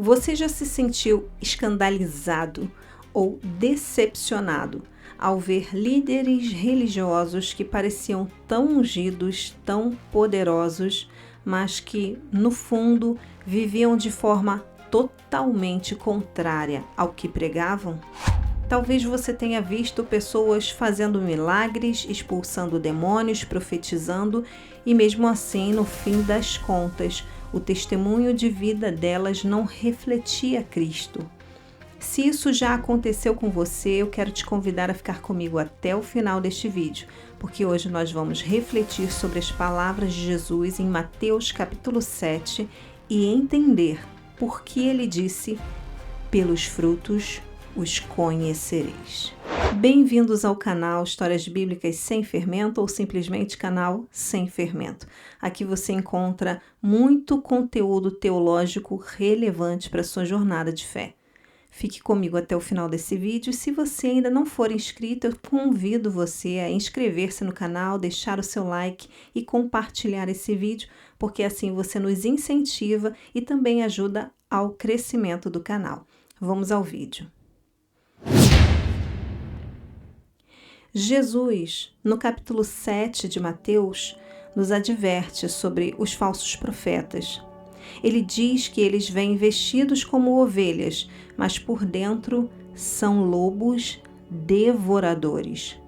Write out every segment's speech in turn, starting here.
Você já se sentiu escandalizado ou decepcionado ao ver líderes religiosos que pareciam tão ungidos, tão poderosos, mas que, no fundo, viviam de forma totalmente contrária ao que pregavam? Talvez você tenha visto pessoas fazendo milagres, expulsando demônios, profetizando, e mesmo assim, no fim das contas, o testemunho de vida delas não refletia Cristo. Se isso já aconteceu com você, eu quero te convidar a ficar comigo até o final deste vídeo, porque hoje nós vamos refletir sobre as palavras de Jesus em Mateus capítulo 7 e entender por que ele disse: pelos frutos os conhecereis. Bem-vindos ao canal Histórias Bíblicas Sem Fermento ou simplesmente canal Sem Fermento. Aqui você encontra muito conteúdo teológico relevante para a sua jornada de fé. Fique comigo até o final desse vídeo e se você ainda não for inscrito, eu convido você a inscrever-se no canal, deixar o seu like e compartilhar esse vídeo, porque assim você nos incentiva e também ajuda ao crescimento do canal. Vamos ao vídeo. Jesus, no capítulo 7 de Mateus, nos adverte sobre os falsos profetas. Ele diz que eles vêm vestidos como ovelhas, mas por dentro são lobos devoradores.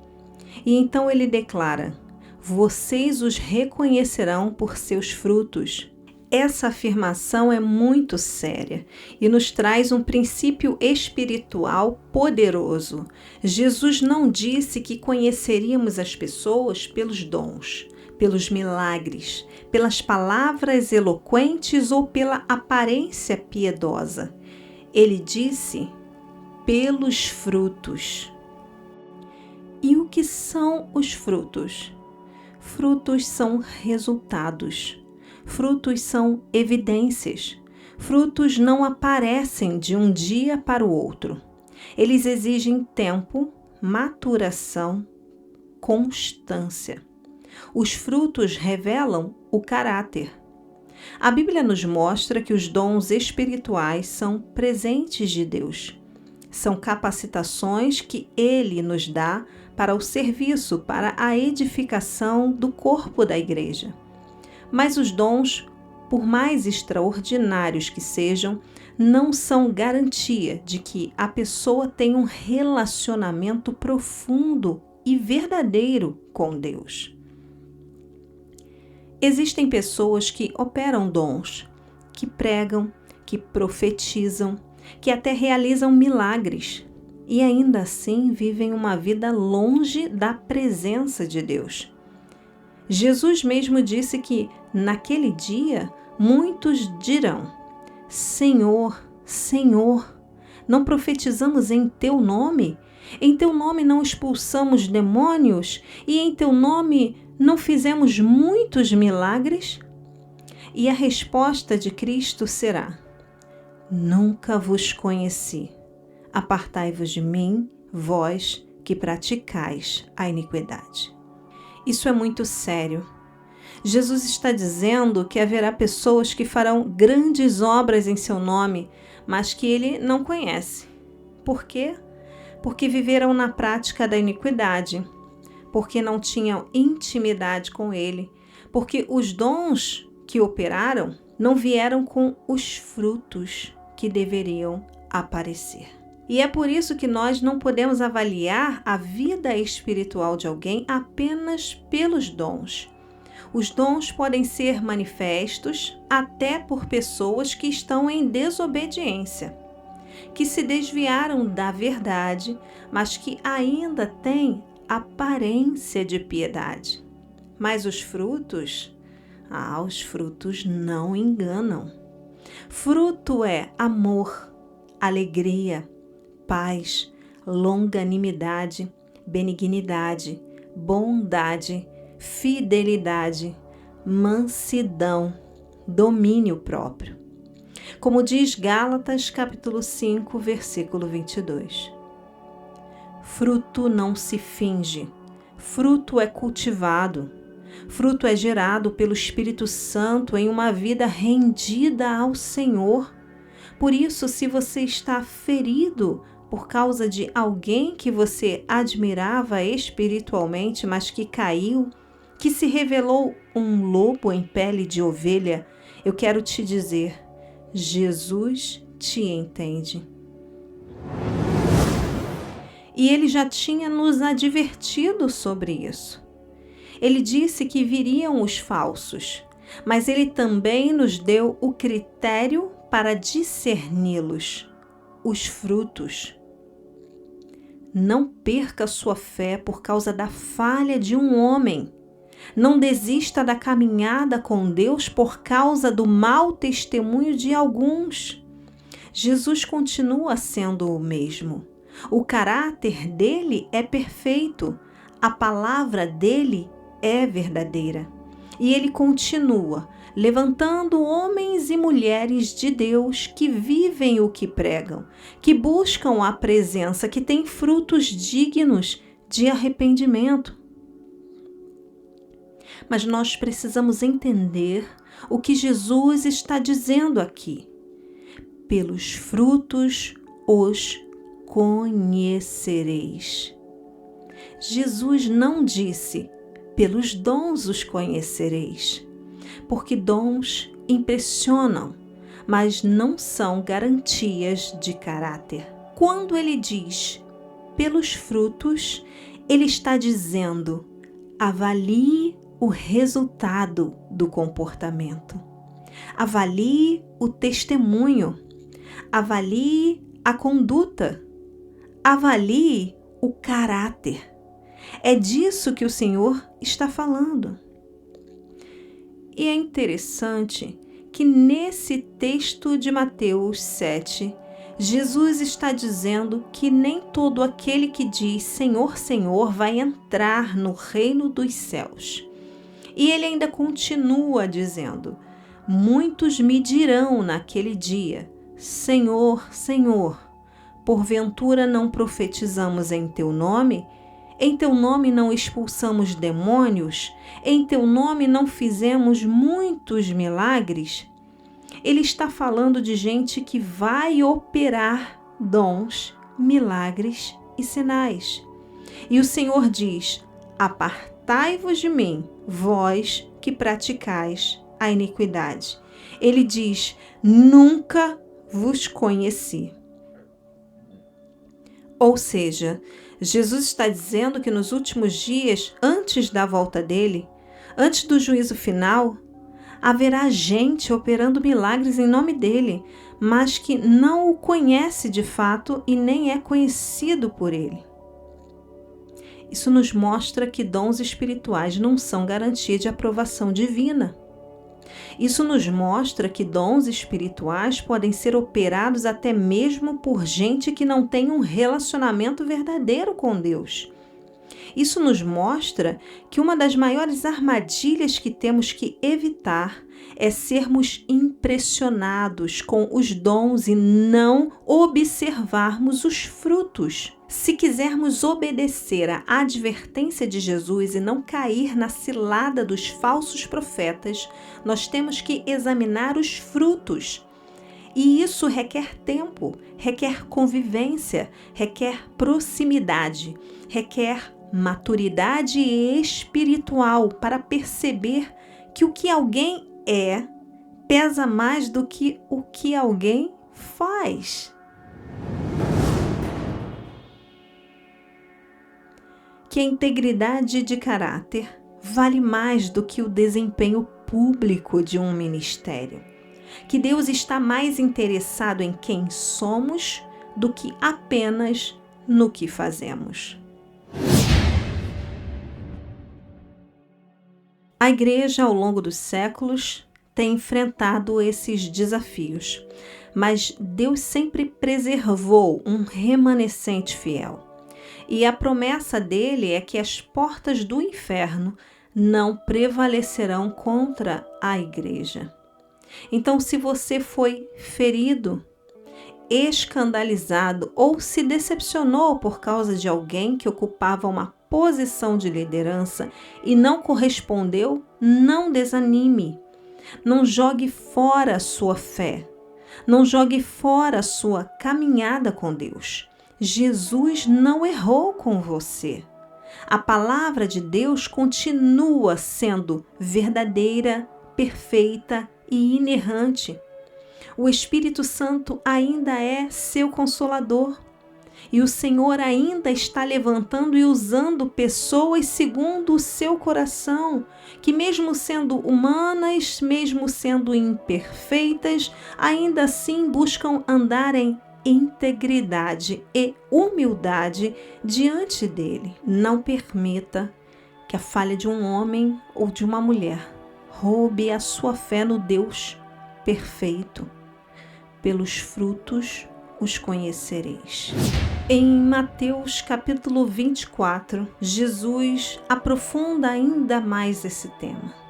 E então ele declara: vocês os reconhecerão por seus frutos. Essa afirmação é muito séria e nos traz um princípio espiritual poderoso. Jesus não disse que conheceríamos as pessoas pelos dons, pelos milagres, pelas palavras eloquentes ou pela aparência piedosa. Ele disse: pelos frutos. E o que são os frutos? Frutos são resultados. Frutos são evidências. Frutos não aparecem de um dia para o outro. Eles exigem tempo, maturação, constância. Os frutos revelam o caráter. A Bíblia nos mostra que os dons espirituais são presentes de Deus. São capacitações que Ele nos dá para o serviço, para a edificação do corpo da igreja. Mas os dons, por mais extraordinários que sejam, não são garantia de que a pessoa tenha um relacionamento profundo e verdadeiro com Deus. Existem pessoas que operam dons, que pregam, que profetizam, que até realizam milagres e ainda assim vivem uma vida longe da presença de Deus. Jesus mesmo disse que, naquele dia, muitos dirão: Senhor, Senhor, não profetizamos em Teu nome? Em Teu nome não expulsamos demônios? E em Teu nome não fizemos muitos milagres? E a resposta de Cristo será: nunca vos conheci. Apartai-vos de mim, vós que praticais a iniquidade. Isso é muito sério. Jesus está dizendo que haverá pessoas que farão grandes obras em seu nome, mas que ele não conhece. Por quê? Porque viveram na prática da iniquidade, porque não tinham intimidade com ele, porque os dons que operaram não vieram com os frutos que deveriam aparecer. E é por isso que nós não podemos avaliar a vida espiritual de alguém apenas pelos dons. Os dons podem ser manifestos até por pessoas que estão em desobediência, que se desviaram da verdade, mas que ainda têm aparência de piedade. Mas os frutos não enganam. Fruto é amor, alegria, paz, longanimidade, benignidade, bondade, fidelidade, mansidão, domínio próprio. Como diz Gálatas capítulo 5, versículo 22. Fruto não se finge, fruto é cultivado, fruto é gerado pelo Espírito Santo em uma vida rendida ao Senhor, Por isso, se você está ferido por causa de alguém que você admirava espiritualmente, mas que caiu, que se revelou um lobo em pele de ovelha, eu quero te dizer, Jesus te entende. E ele já tinha nos advertido sobre isso. Ele disse que viriam os falsos, mas ele também nos deu o critério para discerni-los, os frutos. Não perca sua fé por causa da falha de um homem. Não desista da caminhada com Deus por causa do mau testemunho de alguns. Jesus continua sendo o mesmo. O caráter dele é perfeito. A palavra dele é verdadeira. E ele continua levantando homens e mulheres de Deus que vivem o que pregam, que buscam a presença, que têm frutos dignos de arrependimento. Mas nós precisamos entender o que Jesus está dizendo aqui. Pelos frutos os conhecereis. Jesus não disse, pelos dons os conhecereis, porque dons impressionam, mas não são garantias de caráter. Quando ele diz pelos frutos, ele está dizendo, avalie o resultado do comportamento. Avalie o testemunho. Avalie a conduta. Avalie o caráter. É disso que o Senhor está falando. E é interessante que nesse texto de Mateus 7, Jesus está dizendo que nem todo aquele que diz Senhor, Senhor vai entrar no reino dos céus. E ele ainda continua dizendo, muitos me dirão naquele dia, Senhor, Senhor, porventura não profetizamos em teu nome? Em teu nome não expulsamos demônios? Em teu nome não fizemos muitos milagres? Ele está falando de gente que vai operar dons, milagres e sinais. E o Senhor diz, apartai-vos de mim, vós que praticais a iniquidade. Ele diz, nunca vos conheci. Ou seja, Jesus está dizendo que nos últimos dias, antes da volta dele, antes do juízo final, haverá gente operando milagres em nome dele, mas que não o conhece de fato e nem é conhecido por ele. Isso nos mostra que dons espirituais não são garantia de aprovação divina. Isso nos mostra que dons espirituais podem ser operados até mesmo por gente que não tem um relacionamento verdadeiro com Deus. Isso nos mostra que uma das maiores armadilhas que temos que evitar é sermos impressionados com os dons e não observarmos os frutos. Se quisermos obedecer à advertência de Jesus e não cair na cilada dos falsos profetas, nós temos que examinar os frutos. E isso requer tempo, requer convivência, requer proximidade, requer maturidade espiritual para perceber que o que alguém é pesa mais do que o que alguém faz. Que a integridade de caráter vale mais do que o desempenho público de um ministério. Que Deus está mais interessado em quem somos do que apenas no que fazemos. A igreja, ao longo dos séculos, tem enfrentado esses desafios, mas Deus sempre preservou um remanescente fiel. E a promessa dele é que as portas do inferno não prevalecerão contra a igreja. Então, se você foi ferido, escandalizado ou se decepcionou por causa de alguém que ocupava uma posição de liderança e não correspondeu, não desanime. Não jogue fora a sua fé. Não jogue fora a sua caminhada com Deus. Jesus não errou com você. A palavra de Deus continua sendo verdadeira, perfeita e inerrante. O Espírito Santo ainda é seu consolador. E o Senhor ainda está levantando e usando pessoas segundo o seu coração, que mesmo sendo humanas, mesmo sendo imperfeitas, ainda assim buscam andar em integridade e humildade diante dele. Não permita que a falha de um homem ou de uma mulher roube a sua fé no Deus perfeito. Pelos frutos os conhecereis. Em Mateus capítulo 24, Jesus aprofunda ainda mais esse tema.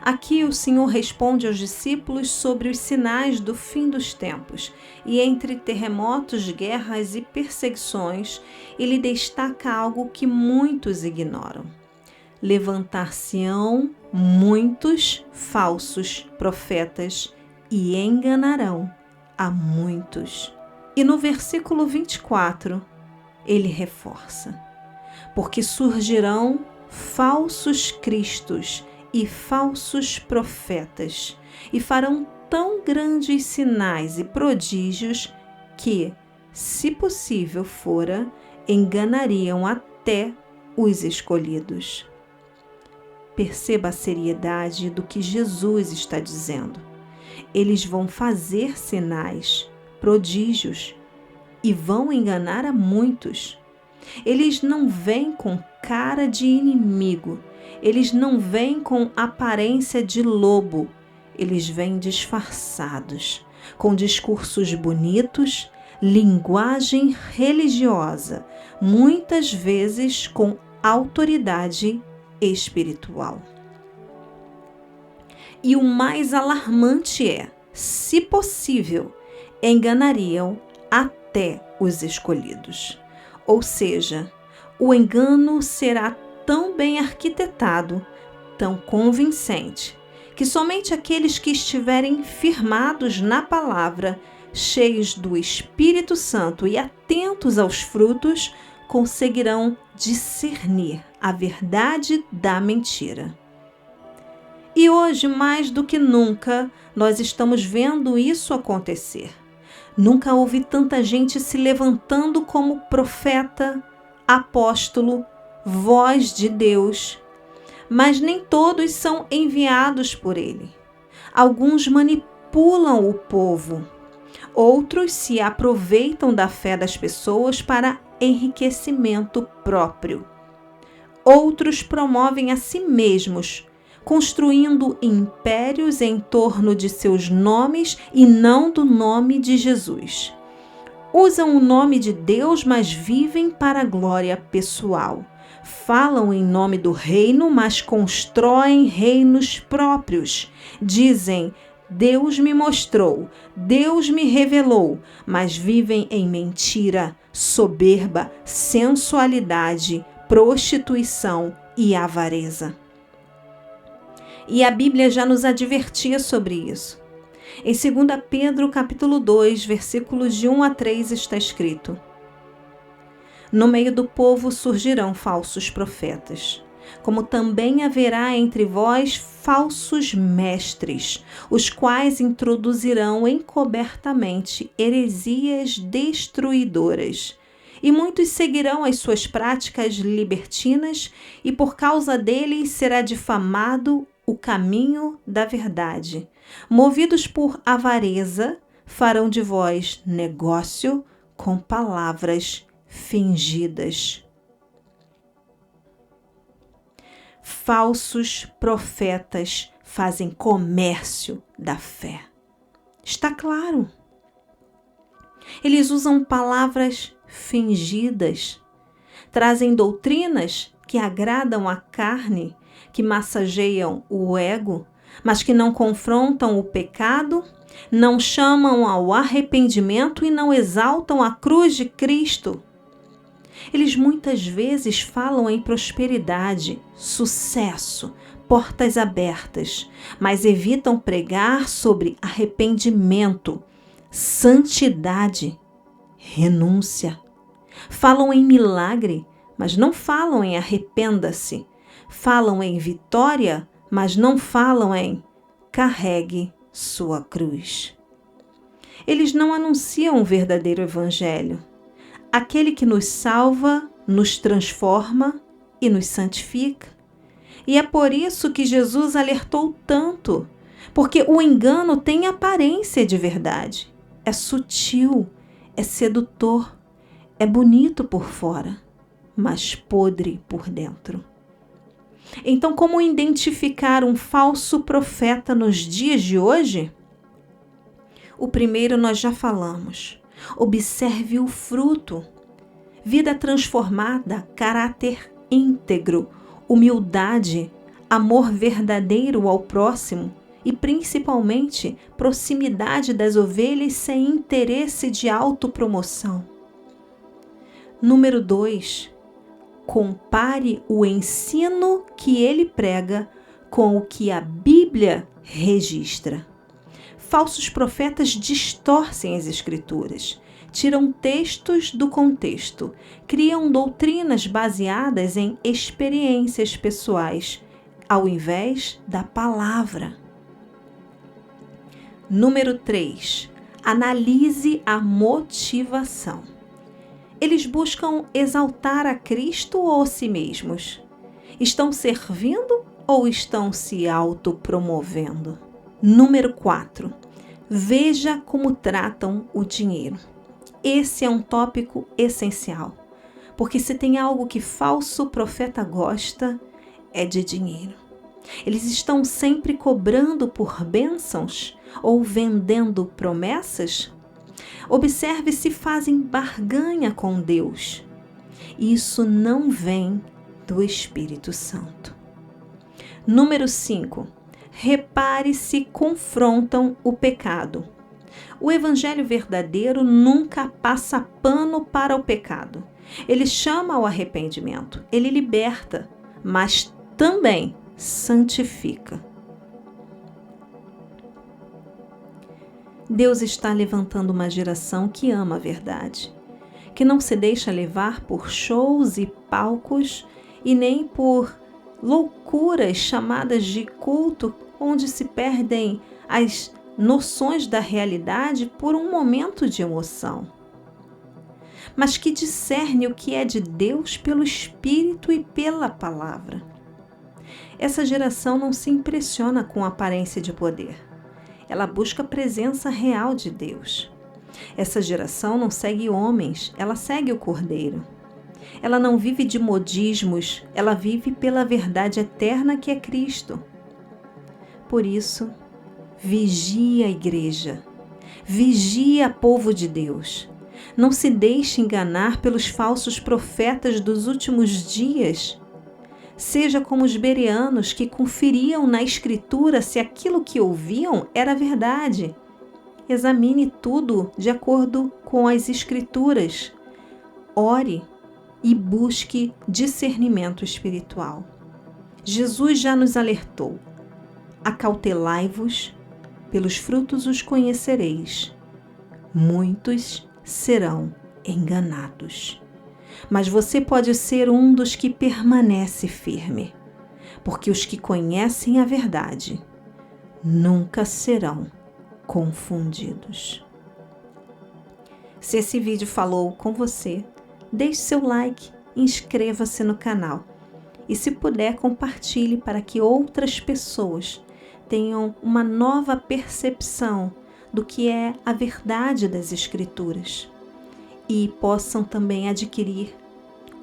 Aqui o Senhor responde aos discípulos sobre os sinais do fim dos tempos, e entre terremotos, guerras e perseguições, ele destaca algo que muitos ignoram. Levantar-se-ão muitos falsos profetas e enganarão a muitos. E no versículo 24, ele reforça: porque surgirão falsos cristos e falsos profetas, e farão tão grandes sinais e prodígios que, se possível fora, enganariam até os escolhidos. Perceba a seriedade do que Jesus está dizendo. Eles vão fazer sinais, prodígios, e vão enganar a muitos. Eles não vêm com cara de inimigo, eles não vêm com aparência de lobo, eles vêm disfarçados, com discursos bonitos, linguagem religiosa, muitas vezes com autoridade espiritual. E o mais alarmante é, se possível, enganariam até os escolhidos. Ou seja, o engano será tão bem arquitetado, tão convincente, que somente aqueles que estiverem firmados na palavra, cheios do Espírito Santo e atentos aos frutos, conseguirão discernir a verdade da mentira. E hoje, mais do que nunca, nós estamos vendo isso acontecer. Nunca houve tanta gente se levantando como profeta, apóstolo, voz de Deus, mas nem todos são enviados por ele. Alguns manipulam o povo, outros se aproveitam da fé das pessoas para enriquecimento próprio. Outros promovem a si mesmos, construindo impérios em torno de seus nomes e não do nome de Jesus. Usam o nome de Deus, mas vivem para a glória pessoal. Falam em nome do reino, mas constroem reinos próprios. Dizem: Deus me mostrou, Deus me revelou, mas vivem em mentira, soberba, sensualidade, prostituição e avareza. E a Bíblia já nos advertia sobre isso. Em 2 Pedro capítulo 2, versículos de 1 a 3 está escrito: no meio do povo surgirão falsos profetas, como também haverá entre vós falsos mestres, os quais introduzirão encobertamente heresias destruidoras. E muitos seguirão as suas práticas libertinas, e por causa deles será difamado o caminho da verdade. Movidos por avareza, farão de vós negócio com palavras fingidas. Falsos profetas fazem comércio da fé. Está claro. Eles usam palavras fingidas, trazem doutrinas que agradam a carne, que massageiam o ego, mas que não confrontam o pecado, não chamam ao arrependimento e não exaltam a cruz de Cristo. Eles muitas vezes falam em prosperidade, sucesso, portas abertas, mas evitam pregar sobre arrependimento, santidade, renúncia. Falam em milagre, mas não falam em arrependa-se. Falam em vitória, mas não falam em carregue sua cruz. Eles não anunciam o verdadeiro evangelho, aquele que nos salva, nos transforma e nos santifica. E é por isso que Jesus alertou tanto, porque o engano tem aparência de verdade. É sutil, é sedutor, é bonito por fora, mas podre por dentro. Então, como identificar um falso profeta nos dias de hoje? O primeiro nós já falamos. Observe o fruto. Vida transformada, caráter íntegro, humildade, amor verdadeiro ao próximo e, principalmente, proximidade das ovelhas sem interesse de autopromoção. Número 2. Compare o ensino que ele prega com o que a Bíblia registra. Falsos profetas distorcem as Escrituras, tiram textos do contexto, criam doutrinas baseadas em experiências pessoais, ao invés da palavra. Número 3. Analise a motivação. Eles buscam exaltar a Cristo ou a si mesmos? Estão servindo ou estão se autopromovendo? Número 4. Veja como tratam o dinheiro. Esse é um tópico essencial, porque se tem algo que falso profeta gosta, é de dinheiro. Eles estão sempre cobrando por bênçãos ou vendendo promessas? Observe se fazem barganha com Deus. Isso não vem do Espírito Santo. Número 5. Repare se confrontam o pecado. O evangelho verdadeiro nunca passa pano para o pecado. Ele chama ao arrependimento, ele liberta, mas também santifica. Deus está levantando uma geração que ama a verdade, que não se deixa levar por shows e palcos e nem por loucuras chamadas de culto, onde se perdem as noções da realidade por um momento de emoção, mas que discerne o que é de Deus pelo Espírito e pela palavra. Essa geração não se impressiona com a aparência de poder. Ela busca a presença real de Deus. Essa geração não segue homens, ela segue o Cordeiro. Ela não vive de modismos, ela vive pela verdade eterna que é Cristo. Por isso, vigia a igreja, vigia povo de Deus. Não se deixe enganar pelos falsos profetas dos últimos dias. Seja como os bereanos que conferiam na Escritura se aquilo que ouviam era verdade. Examine tudo de acordo com as Escrituras. Ore e busque discernimento espiritual. Jesus já nos alertou. Acautelai-vos, pelos frutos os conhecereis. Muitos serão enganados. Mas você pode ser um dos que permanece firme, porque os que conhecem a verdade nunca serão confundidos. Se esse vídeo falou com você, deixe seu like e inscreva-se no canal. E se puder, compartilhe para que outras pessoas tenham uma nova percepção do que é a verdade das Escrituras e possam também adquirir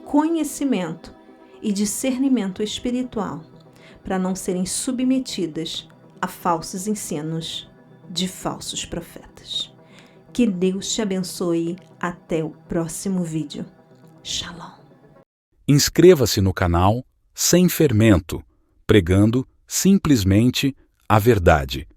conhecimento e discernimento espiritual para não serem submetidas a falsos ensinos de falsos profetas. Que Deus te abençoe. Até o próximo vídeo. Shalom. Inscreva-se no canal Sem Fermento, pregando simplesmente a verdade.